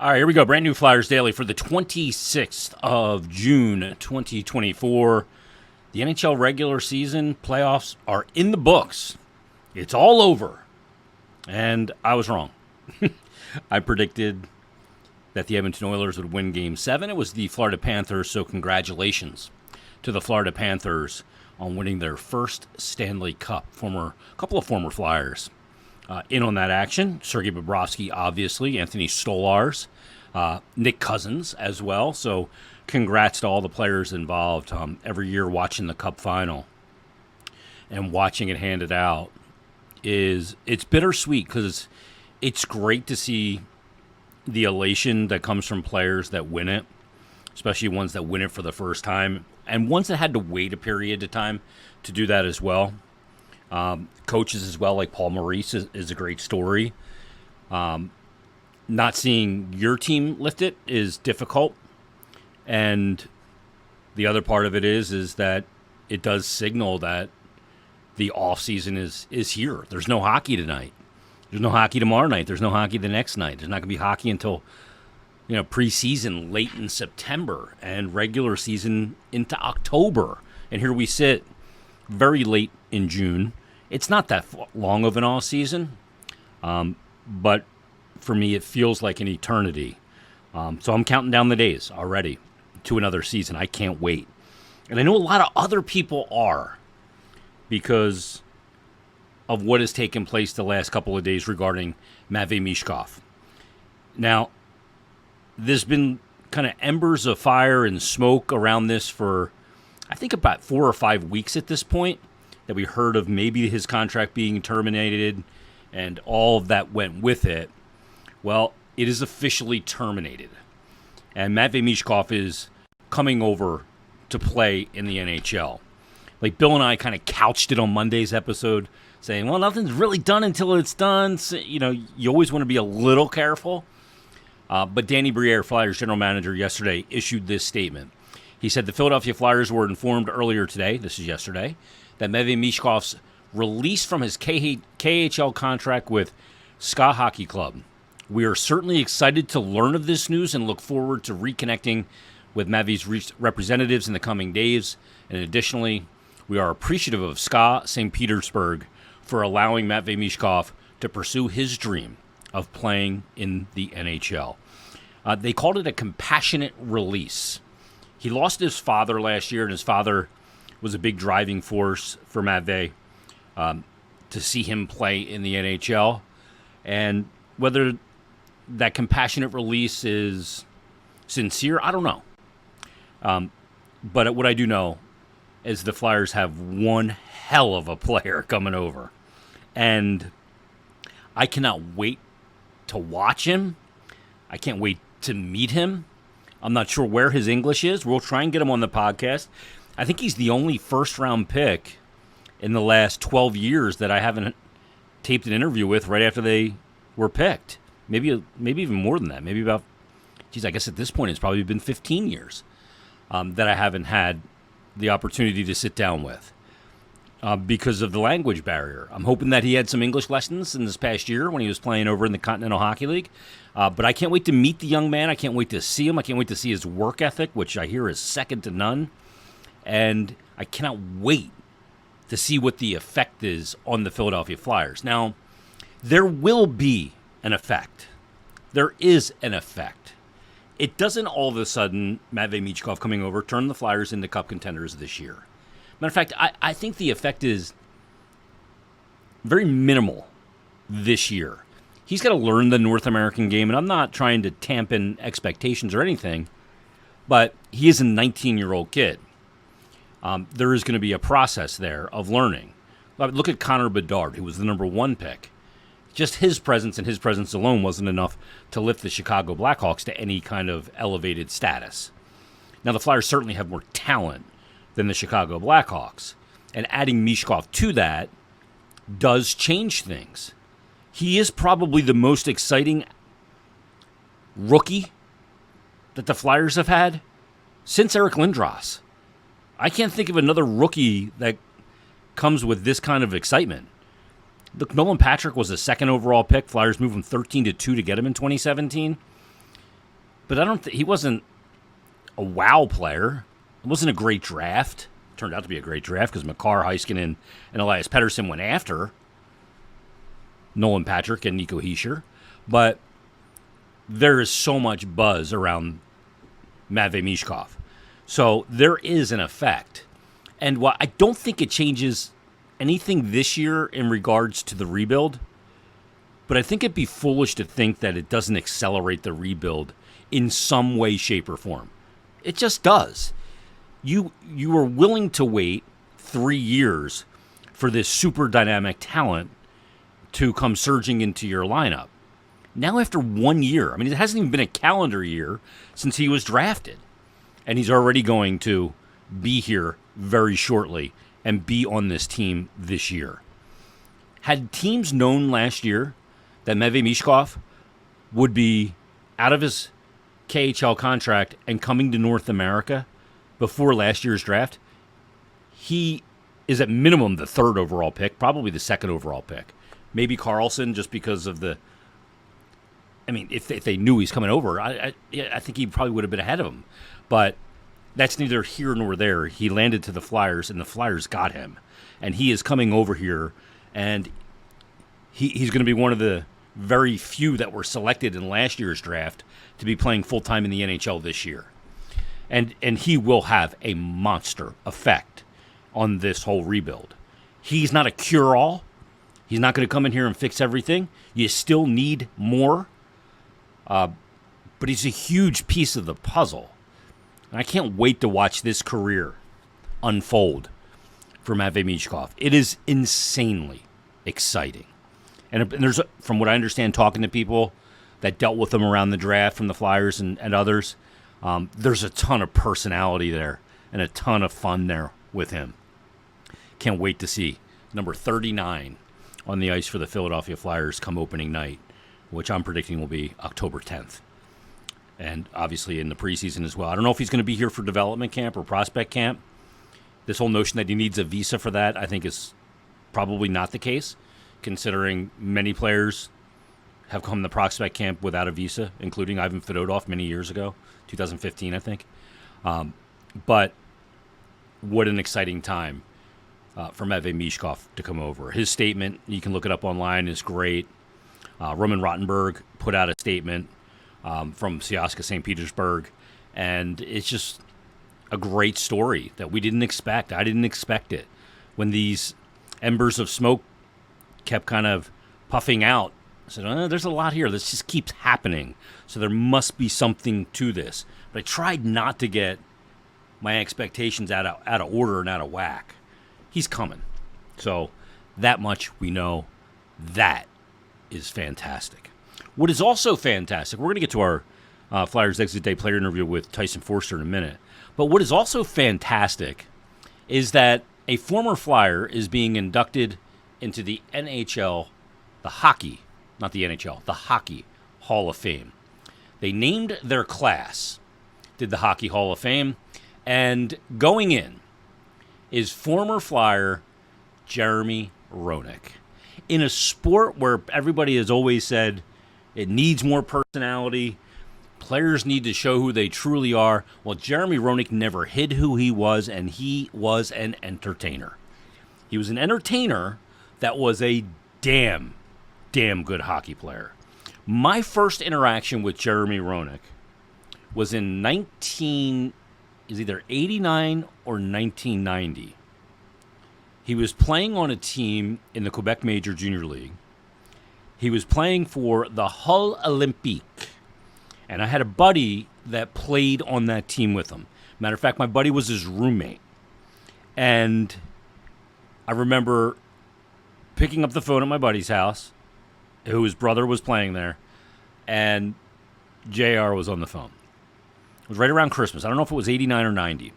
All right, here we go. Brand new Flyers Daily for the 26th of June, 2024. The NHL regular season playoffs are in the books. It's all over. And I was wrong. I predicted that the Edmonton Oilers would win Game 7. It was the Florida Panthers, so congratulations to the Florida Panthers on winning their first Stanley Cup. Couple of former Flyers in on that action. Sergei Bobrovsky, obviously. Anthony Stolarz. Nick Cousins as well. So congrats to all the players involved. Every year watching the Cup final and watching it handed out it's bittersweet because it's great to see the elation that comes from players that win it, especially ones that win it for the first time, and ones that had to wait a period of time to do that as well. Coaches as well, like Paul Maurice is a great story. Not seeing your team lift it is difficult, and the other part of it is that it does signal that the off season is here. There's no hockey tonight. There's no hockey tomorrow night. There's no hockey the next night. There's not going to be hockey until preseason late in September and regular season into October. And here we sit very late in June. It's not that long of an off season, but for me, it feels like an eternity. So I'm counting down the days already to another season. I can't wait. And I know a lot of other people are because of what has taken place the last couple of days regarding Matvei Michkov. Now, there's been kind of embers of fire and smoke around this for, I think, about 4 or 5 weeks at this point, that we heard of maybe his contract being terminated and all of that went with it. Well, it is officially terminated. And Matvei Michkov is coming over to play in the NHL. Like Bill and I kind of couched it on Monday's episode, saying, well, nothing's really done until it's done. So, you always want to be a little careful. But Danny Briere, Flyers general manager, yesterday issued this statement. He said the Philadelphia Flyers were informed earlier today, this is yesterday, that Matvei Michkov's release from his KHL contract with SKA Hockey Club. We are certainly excited to learn of this news and look forward to reconnecting with Matvei's representatives in the coming days. And additionally, we are appreciative of SKA St. Petersburg for allowing Matvei Michkov to pursue his dream of playing in the NHL. They called it a compassionate release. He lost his father last year, and his father was a big driving force for Matvei to see him play in the NHL. And whether that compassionate release is sincere, I don't know. But what I do know is the Flyers have one hell of a player coming over. And I cannot wait to watch him. I can't wait to meet him. I'm not sure where his English is. We'll try and get him on the podcast. I think he's the only first-round pick in the last 12 years that I haven't taped an interview with right after they were picked. Maybe even more than that. Maybe about, I guess at this point it's probably been 15 years that I haven't had the opportunity to sit down with because of the language barrier. I'm hoping that he had some English lessons in this past year when he was playing over in the Continental Hockey League. But I can't wait to meet the young man. I can't wait to see him. I can't wait to see his work ethic, which I hear is second to none. And I cannot wait to see what the effect is on the Philadelphia Flyers. Now, there will be an effect. There is an effect. It doesn't all of a sudden, Matvei Michkov coming over, turn the Flyers into Cup contenders this year. Matter of fact, I think the effect is very minimal this year. He's got to learn the North American game, and I'm not trying to dampen expectations or anything, but he is a 19-year-old kid. There is going to be a process there of learning. Look at Connor Bedard, who was the number 1 pick. Just his presence and his presence alone wasn't enough to lift the Chicago Blackhawks to any kind of elevated status. Now, the Flyers certainly have more talent than the Chicago Blackhawks, and adding Michkov to that does change things. He is probably the most exciting rookie that the Flyers have had since Eric Lindros. I can't think of another rookie that comes with this kind of excitement. Look, Nolan Patrick was a second overall pick. Flyers moved from 13 to 2 to get him in 2017. but I don't think he wasn't a wow player. It wasn't a great draft. Turned out to be a great draft because Makar, Heiskanen, and Elias Pettersson went after Nolan Patrick and Nico Hischier. But there is so much buzz around Matvei Michkov. So there is an effect. And while I don't think it changes anything this year in regards to the rebuild, but I think it'd be foolish to think that it doesn't accelerate the rebuild in some way, shape, or form. It just does. You were willing to wait 3 years for this super dynamic talent to come surging into your lineup. Now after 1 year, I mean, it hasn't even been a calendar year since he was drafted. And he's already going to be here very shortly and be on this team this year. Had teams known last year that Matvei Michkov would be out of his KHL contract and coming to North America before last year's draft, he is at minimum the 3rd overall pick, probably the 2nd overall pick. Maybe Carlson, just because of the... I mean, if they knew he's coming over, I think he probably would have been ahead of him. But that's neither here nor there. He landed to the Flyers, and the Flyers got him. And he is coming over here, and he's going to be one of the very few that were selected in last year's draft to be playing full-time in the NHL this year. And he will have a monster effect on this whole rebuild. He's not a cure-all. He's not going to come in here and fix everything. You still need more. But he's a huge piece of the puzzle. And I can't wait to watch this career unfold for Matvei Michkov. It is insanely exciting. And there's, from what I understand, talking to people that dealt with him around the draft from the Flyers and others, there's a ton of personality there and a ton of fun there with him. Can't wait to see number 39 on the ice for the Philadelphia Flyers come opening night, which I'm predicting will be October 10th. And obviously in the preseason as well. I don't know if he's going to be here for development camp or prospect camp. This whole notion that he needs a visa for that, I think, is probably not the case, considering many players have come to prospect camp without a visa, including Ivan Fedotov many years ago, 2015, I think. But what an exciting time for Matvei Michkov to come over. His statement, you can look it up online, is great. Roman Rottenberg put out a statement from Siaska St. Petersburg, and it's just a great story that we didn't expect. I didn't expect it. When these embers of smoke kept kind of puffing out, I said, there's a lot here. This just keeps happening. So there must be something to this. But I tried not to get my expectations out of order and out of whack. He's coming. So that much we know. That is fantastic. What is also fantastic, we're going to get to our Flyers Exit Day player interview with Tyson Forster in a minute. But what is also fantastic is that a former Flyer is being inducted into the NHL, the hockey, not the NHL, the Hockey Hall of Fame. They named their class, did the Hockey Hall of Fame, and going in is former Flyer Jeremy Roenik. In a sport where everybody has always said it needs more personality, players need to show who they truly are, well, Jeremy Roenik never hid who he was, and he was an entertainer. He was an entertainer that was a damn good hockey player. My first interaction with Jeremy Roenik was in either 89 or 1990. He was playing on a team in the Quebec Major Junior League. He was playing for the Hull Olympique. And I had a buddy that played on that team with him. Matter of fact, my buddy was his roommate. And I remember picking up the phone at my buddy's house, whose brother was playing there, and JR was on the phone. It was right around Christmas. I don't know if it was 89 or 90.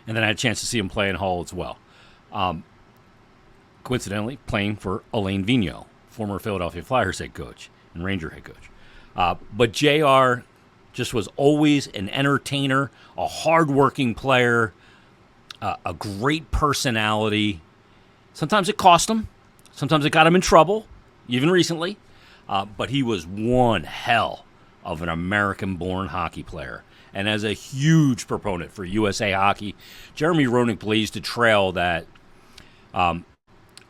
And then I had a chance to see him play in Hull as well. Coincidentally, playing for Alain Vigneault, former Philadelphia Flyers head coach and Ranger head coach. But JR just was always an entertainer, a hardworking player, a great personality. Sometimes it cost him. Sometimes it got him in trouble, even recently. But he was one hell of an American-born hockey player. And as a huge proponent for USA Hockey, Jeremy Roenik blazed a trail that a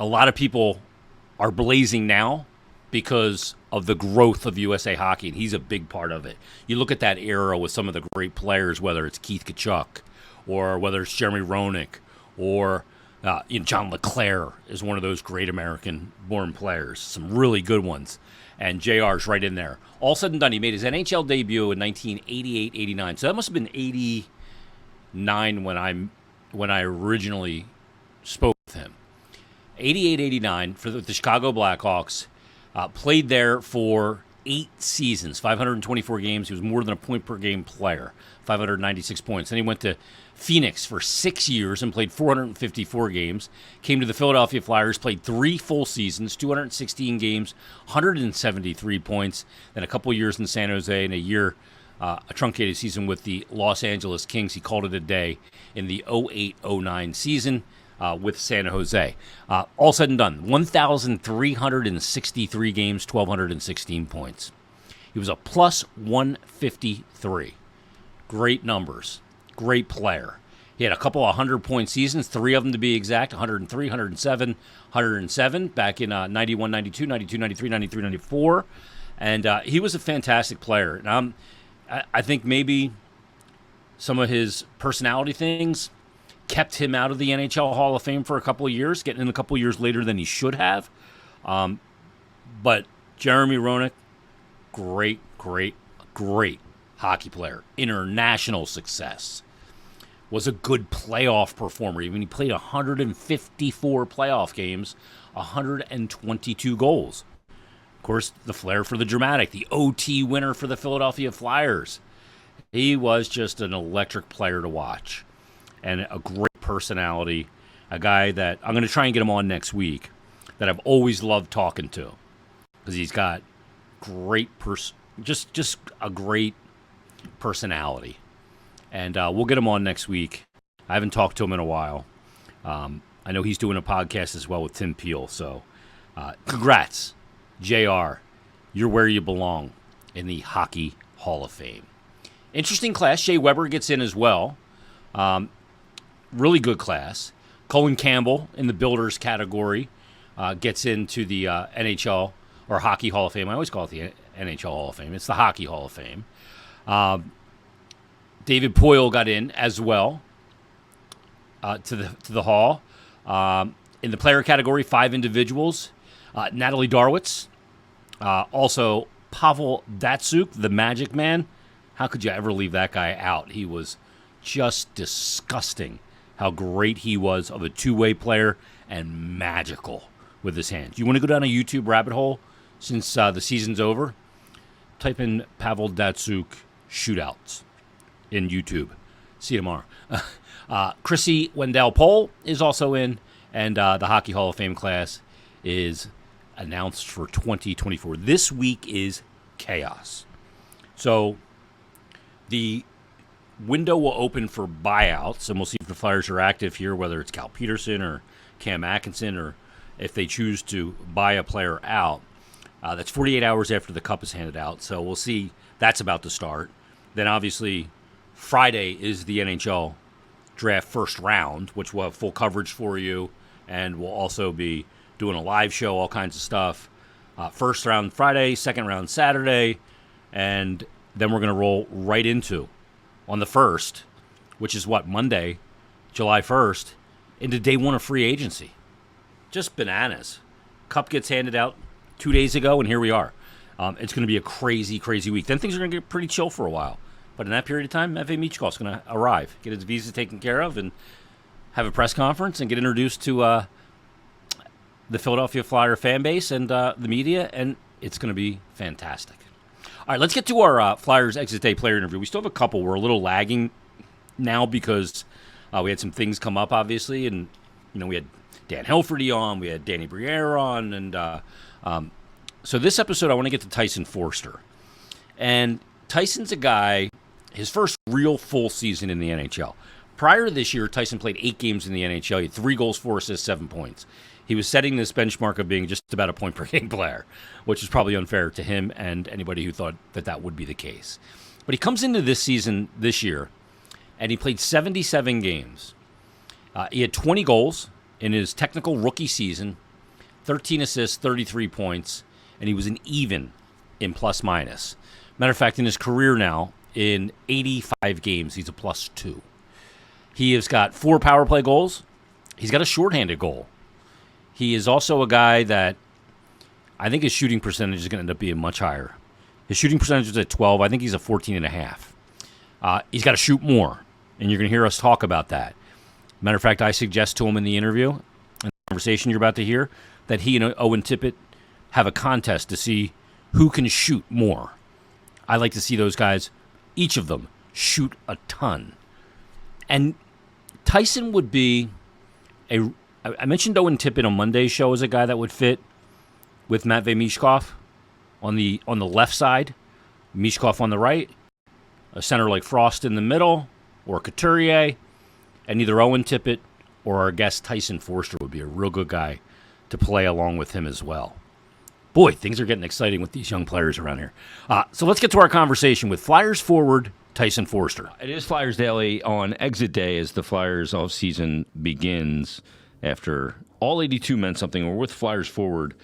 lot of people are blazing now because of the growth of USA Hockey, and he's a big part of it. You look at that era with some of the great players, whether it's Keith Tkachuk or whether it's Jeremy Roenik or John LeClaire is one of those great American-born players, some really good ones. And JR's right in there. All said and done, he made his NHL debut in 1988-89. So that must have been 89 when I originally spoke with him. 88-89 for the Chicago Blackhawks. Played there for 8 seasons, 524 games. He was more than a point-per-game player, 596 points. Then he went to Phoenix for 6 years and played 454 games. Came to the Philadelphia Flyers, played 3 full seasons, 216 games, 173 points. Then a couple years in San Jose and a truncated season with the Los Angeles Kings. He called it a day in the 08-09 season with San Jose. All said and done, 1,363 games, 1,216 points. He was a plus 153. Great numbers. Great player. He had a couple of 100-point seasons, 3 of them to be exact, 103, 107, 107 back in 91, 92, 92, 93, 93, 94. And he was a fantastic player. And I think maybe some of his personality things kept him out of the NHL Hall of Fame for a couple of years, getting in a couple of years later than he should have. But Jeremy Roenik, great hockey player. International success. Was a good playoff performer. Even he played 154 playoff games, 122 goals. Of course, the flair for the dramatic, the OT winner for the Philadelphia Flyers. He was just an electric player to watch and a great personality, a guy that I'm going to try and get him on next week that I've always loved talking to because he's got just a great personality. And we'll get him on next week. I haven't talked to him in a while. I know he's doing a podcast as well with Tim Peel. So congrats, JR. You're where you belong in the Hockey Hall of Fame. Interesting class. Shea Weber gets in as well. Really good class. Colin Campbell in the Builders category gets into the NHL or Hockey Hall of Fame. I always call it the NHL Hall of Fame. It's the Hockey Hall of Fame. David Poile got in as well to the Hall. In the player category, 5 individuals. Natalie Darwitz. Also, Pavel Datsyuk, the Magic Man. How could you ever leave that guy out? He was just disgusting how great he was of a two-way player and magical with his hands. You want to go down a YouTube rabbit hole since the season's over? Type in Pavel Datsyuk shootouts in YouTube. See you tomorrow. Chrissy Wendell-Pohl is also in, and the Hockey Hall of Fame class is announced for 2024. This week is chaos. So the window will open for buyouts, and we'll see if the Flyers are active here, whether it's Cal Peterson or Cam Atkinson, or if they choose to buy a player out. That's 48 hours after the cup is handed out, so we'll see. That's about to start. Then obviously Friday is the NHL draft first round, which will have full coverage for you, and we'll also be doing a live show, all kinds of stuff. First round Friday, second round Saturday, and then we're going to roll right into, on the 1st, which is Monday, July 1st, into day 1 of free agency. Just bananas. Cup gets handed out 2 days ago, and here we are. It's going to be a crazy, crazy week. Then things are going to get pretty chill for a while. But in that period of time, Matvei Michkov is going to arrive, get his visa taken care of, and have a press conference and get introduced to the Philadelphia Flyer fan base and the media, and it's going to be fantastic. All right, let's get to our Flyers Exit Day player interview. We still have a couple. We're a little lagging now because we had some things come up, obviously, and we had Dan Helferty on, we had Danny Briere on, and so this episode I want to get to Tyson Forster. And Tyson's a guy, his first real full season in the NHL. Prior to this year, Tyson played 8 games in the NHL. He had 3 goals, 4 assists, 7 points. he was setting this benchmark of being just about a point per game player, which is probably unfair to him and anybody who thought that that would be the case. But he comes into this season this year, and he played 77 games. He had 20 goals in his technical rookie season, 13 assists, 33 points, and he was an even in plus minus. Matter of fact, in his career now, in 85 games, he's a +2. He has got 4 power play goals. He's got a shorthanded goal. He is also a guy that I think his shooting percentage is going to end up being much higher. His shooting percentage is at 12. I think he's a 14.5. He's got to shoot more, and you're going to hear us talk about that. Matter of fact, I suggest to him in the interview, in the conversation you're about to hear, that he and Owen Tippett have a contest to see who can shoot more. I like to see those guys, each of them, shoot a ton. And Tyson would be I mentioned Owen Tippett on Monday's show as a guy that would fit with Matvei Michkov on the left side, Michkov on the right, a center like Frost in the middle, or Couturier, and either Owen Tippett or our guest Tyson Forster would be a real good guy to play along with him as well. Boy, things are getting exciting with these young players around here. So let's get to our conversation with Flyers forward Tyson Forster. It is Flyers Daily on exit day as the Flyers offseason begins. After all 82 meant something, we're with Flyers forward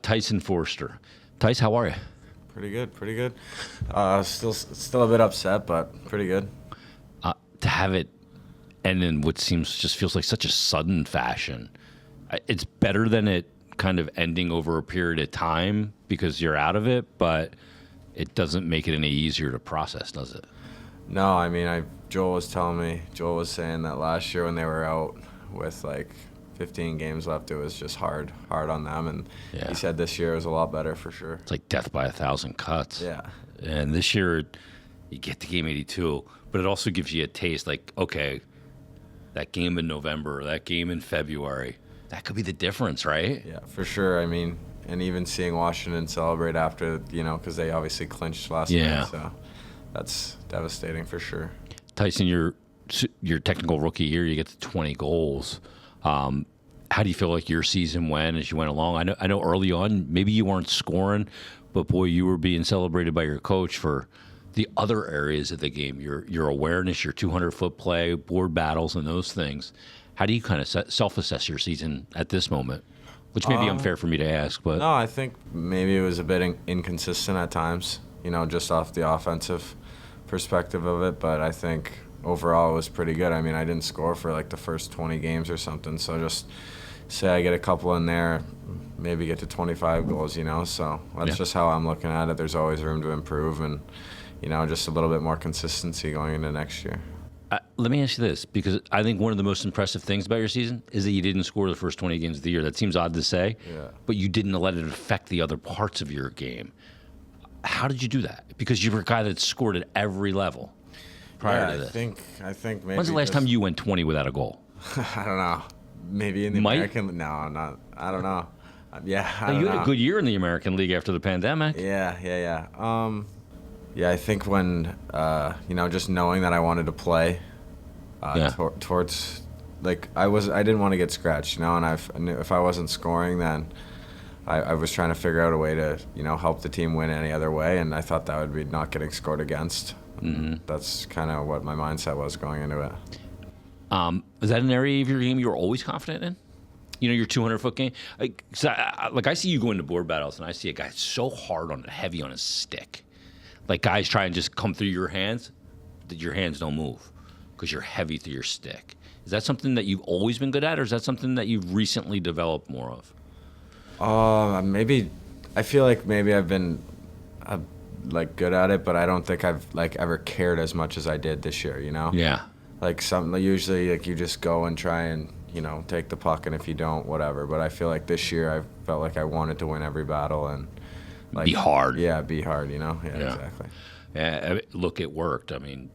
Tyson Forster. Tice, how are you? Pretty good. Still a bit upset, but pretty good. To have it end in what just feels like such a sudden fashion. It's better than it kind of ending over a period of time because you're out of it, but it doesn't make it any easier to process, does it? No, I mean, Joel was saying that last year when they were out with like 15 games left, it was just hard on them, and he said this year was a lot better for sure. It's like death by 1,000 cuts. Yeah. And this year, you get to game 82, but it also gives you a taste like, okay, that game in November, that game in February, that could be the difference, right? Yeah, for sure. I mean, and even seeing Washington celebrate after, because they obviously clinched last night, so that's devastating for sure. Tyson, your technical rookie year, you get to 20 goals. How do you feel like your season went as you went along? I know early on, maybe you weren't scoring, but boy, you were being celebrated by your coach for the other areas of the game, your awareness, your 200-foot play, board battles, and those things. How do you kind of self-assess your season at this moment? Which may be unfair for me to ask, but no, I think maybe it was a bit inconsistent at times, just off the offensive perspective of it. But I think overall it was pretty good. I mean, I didn't score for like the first 20 games or something, so just say I get a couple in there, maybe get to 25 goals, So that's just how I'm looking at it. There's always room to improve, and just a little bit more consistency going into next year. Let me ask you this, because I think one of the most impressive things about your season is that you didn't score the first 20 games of the year. That seems odd to say, but you didn't let it affect the other parts of your game. How did you do that? Because you were a guy that scored at every level prior to this. I think maybe. When's the last time you went 20 without a goal? I don't know. Maybe in the American. No, not. I don't know. Yeah, I don't know. You had a good year in the American League after the pandemic. Yeah. I think when just knowing that I wanted to play towards, like, I didn't want to get scratched, and I knew if I wasn't scoring, then I was trying to figure out a way to help the team win any other way, and I thought that would be not getting scored against. Mm-hmm. That's kind of what my mindset was going into it. Is that an area of your game you were always confident in? Your 200-foot game? I see you go into board battles, and I see a guy so heavy on his stick. Like, guys try and just come through your hands, that your hands don't move because you're heavy through your stick. Is that something that you've always been good at, or is that something that you've recently developed more of? Maybe. I feel like maybe I've been good at it, but I don't think I've ever cared as much as I did this year. Yeah. Usually you just go and try and take the puck, and if you don't, whatever. But I feel like this year I felt like I wanted to win every battle and be hard. Yeah, be hard. Yeah, exactly. Yeah, look, it worked. I mean,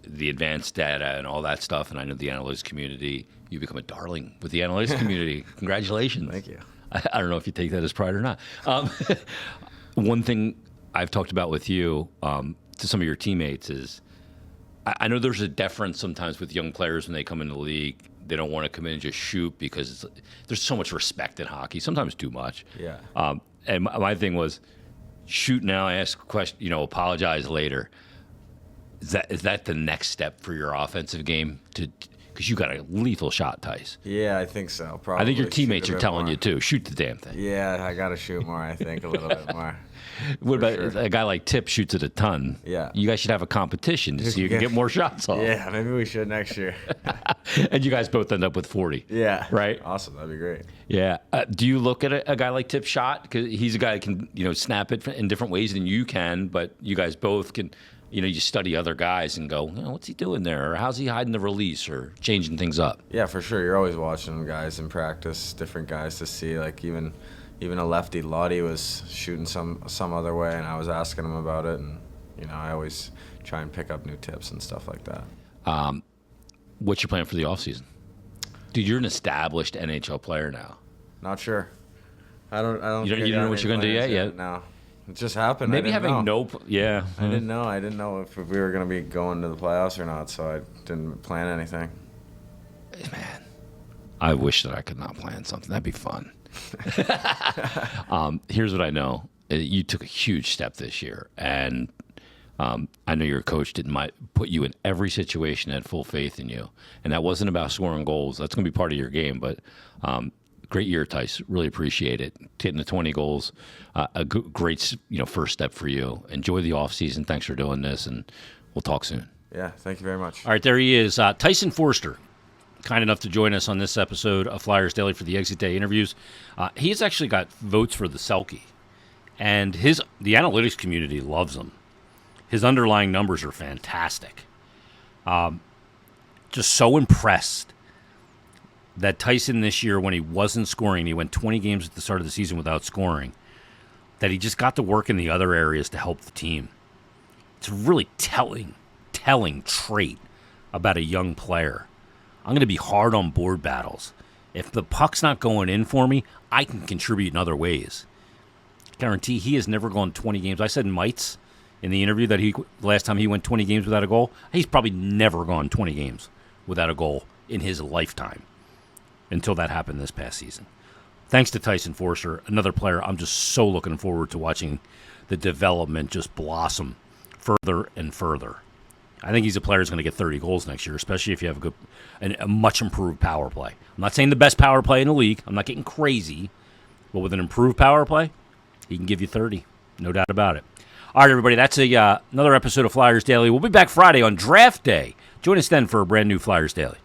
the advanced data and all that stuff, and I know the analytics community. You become a darling with the analytics community. Congratulations. Thank you. I don't know if you take that as pride or not. One thing I've talked about with you to some of your teammates is I know there's a deference sometimes with young players when they come into the league they don't want to come in and just shoot because there's so much respect in hockey, sometimes too much. Yeah. And my thing was, shoot now, ask a question, apologize later. Is that the next step for your offensive game? Because you got a lethal shot, Tice. Yeah, I think so. Probably. I think your teammates shoot a are bit telling more. you too. Shoot the damn thing. Yeah, I got to shoot more, I think, a little bit more. What about sure. a guy like Tip shoots it a ton? Yeah. You guys should have a competition to see who can get more shots off. Yeah, maybe we should next year. And you guys both end up with 40. Yeah. Right? Awesome. That'd be great. Yeah. Do you look at a guy like Tip's shot? Because he's a guy that can, snap it in different ways than you can, but you guys both can, you study other guys and go, what's he doing there? Or how's he hiding the release or changing things up? Yeah, for sure. You're always watching guys in practice, different guys to see. Like even a lefty, Lottie was shooting some other way, and I was asking him about it. And I always try and pick up new tips and stuff like that. What's your plan for the offseason? Dude, you're an established NHL player now. Not sure. I don't. You don't know what you're gonna do yet? No, it just happened. Maybe having yeah. I didn't know. I didn't know if we were gonna be going to the playoffs or not, so I didn't plan anything. Man, I wish that I could not plan something. That'd be fun. Here's what I know. You took a huge step this year, and I know your coach might put you in every situation, had full faith in you, and that wasn't about scoring goals. That's going to be part of your game, but great year, Tice. Really appreciate it. Getting the 20 goals, great first step for you. Enjoy the offseason. Thanks for doing this, and we'll talk soon. Yeah, thank you very much. All right, there he is, Tyson Forster. Kind enough to join us on this episode of Flyers Daily for the Exit Day interviews. He's actually got votes for the Selke, and the analytics community loves him. His underlying numbers are fantastic. Just so impressed that Tyson this year, when he wasn't scoring, he went 20 games at the start of the season without scoring, that he just got to work in the other areas to help the team. It's a really telling trait about a young player. I'm going to be hard on board battles. If the puck's not going in for me, I can contribute in other ways. Guarantee he has never gone 20 games. I said Mites in the interview that last time he went 20 games without a goal. He's probably never gone 20 games without a goal in his lifetime until that happened this past season. Thanks to Tyson Forster, another player I'm just so looking forward to watching the development just blossom further and further. I think he's a player who's going to get 30 goals next year, especially if you have a much improved power play. I'm not saying the best power play in the league. I'm not getting crazy. But with an improved power play, he can give you 30. No doubt about it. All right, everybody, that's another episode of Flyers Daily. We'll be back Friday on Draft Day. Join us then for a brand new Flyers Daily.